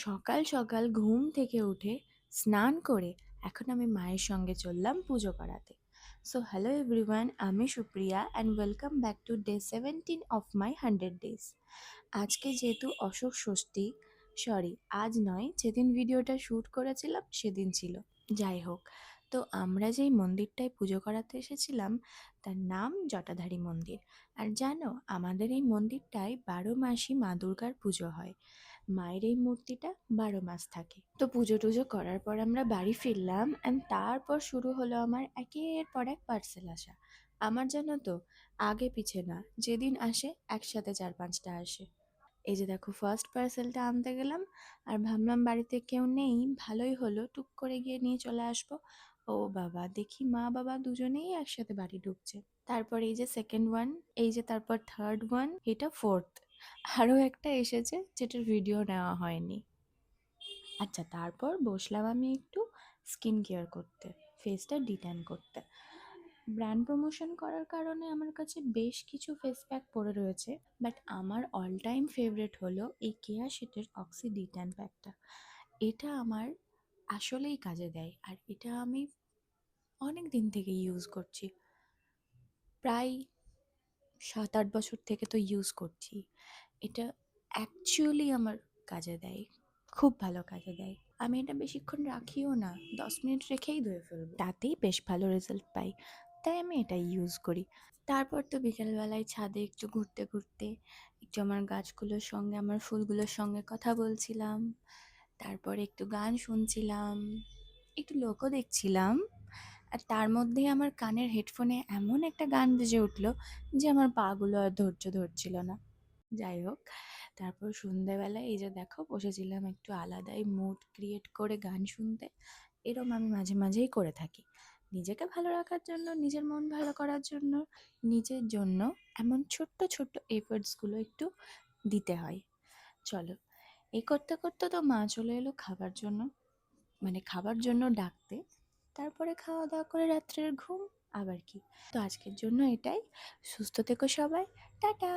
সকাল সকাল ঘুম থেকে উঠে স্নান করে এখন আমি মায়ের সঙ্গে চললাম পুজো করাতে। সো হ্যালো এভরিওয়ান, আমি Supriya and welcome back to day 17 of my 100 days. আজকে যেহেতু অশোক ষষ্ঠী, সরি আজ নয়, যেদিন ভিডিওটা শ্যুট করেছিলাম সেদিন ছিল। যাই হোক, তো আমরা যেই মন্দিরটায় পুজো করাতে এসেছিলাম তার নাম জটাধারী মন্দির। আর জানো, আমাদের এই মন্দিরটায় 12 মাসই মা দুর্গার পুজো হয়। মায়ের এই মূর্তিটা 12 মাস থাকে। তো পুজো টুজো করার পর আমরা বাড়ি ফিরলাম অ্যান্ড তারপর শুরু হলো আমার একের পর এক পার্সেল আসা। আমার জানো তো, আগে পিছে না, যেদিন আসে একসাথে 4-5টা আসে। এই যে দেখো, ফার্স্ট পার্সেলটা আনতে গেলাম আর ভাবলাম বাড়িতে কেউ নেই, ভালোই হলো, টুক করে গিয়ে নিয়ে চলে আসবো। ও বাবা, দেখি মা বাবা দুজনেই একসাথে বাড়ি ঢুকছে। তারপর এই যে সেকেন্ড ওয়ান, এই যে তারপর থার্ড ওয়ান, এটা ফোর্থ। আরও একটা এসেছে যেটার ভিডিও নেওয়া হয়নি। আচ্ছা, তারপর বসলাম আমি একটু স্কিন কেয়ার করতে, ফেসটা ডিট্যান করতে। ব্র্যান্ড প্রমোশন করার কারণে আমার কাছে বেশ কিছু ফেস প্যাক পড়ে রয়েছে, বাট আমার অল টাইম ফেভারিট হলো এই কেয়া শেটের অক্সি ডিট্যান প্যাকটা। এটা আমার আসলেই কাজে দেয় আর এটা আমি অনেক দিন থেকে ইউজ করছি, প্রায় 7-8 বছর থেকে তো ইউজ করছি। এটা অ্যাকচুয়ালি আমার কাজে দেয়, খুব ভালো কাজে দেয়। আমি এটা বেশিক্ষণ রাখিও না, 10 মিনিট রেখেই ধুয়ে ফেলবো, তাতেই বেশ ভালো রেজাল্ট পাই, তাই আমি এটা ইউজ করি। তারপর তো বিকেলবেলায় ছাদে একটু ঘুরতে ঘুরতে একটু আমার গাছগুলোর সঙ্গে, আমার ফুলগুলোর সঙ্গে কথা বলছিলাম, তারপর একটু গান শুনছিলাম, একটু লোকও দেখছিলাম। আর তার মধ্যে আমার কানের হেডফোনে এমন একটা গান বেজে উঠলো যে আমার পাগুলো আর ধৈর্য ধরছিল না। যাই হোক, তারপর সন্ধেবেলায় এই যে দেখো বসেছিলাম একটু আলাদাই মুড ক্রিয়েট করে গান শুনতে। এরম আমি মাঝে মাঝেই করে থাকি, নিজেকে ভালো রাখার জন্য, নিজের মন ভালো করার জন্য, নিজের জন্য এমন ছোট্ট ছোট্ট এফর্টসগুলো একটু দিতে হয়। চলো, এই করতে করতে তো মা চলে এলো খাবার জন্য, মানে খাবার জন্য ডাকতে। তারপরে খাওয়া দাওয়া করে রাত্রের ঘুম, আবার কি। তো আজকের জন্য এটাই। সুস্থ থেকো সবাই, টাটা।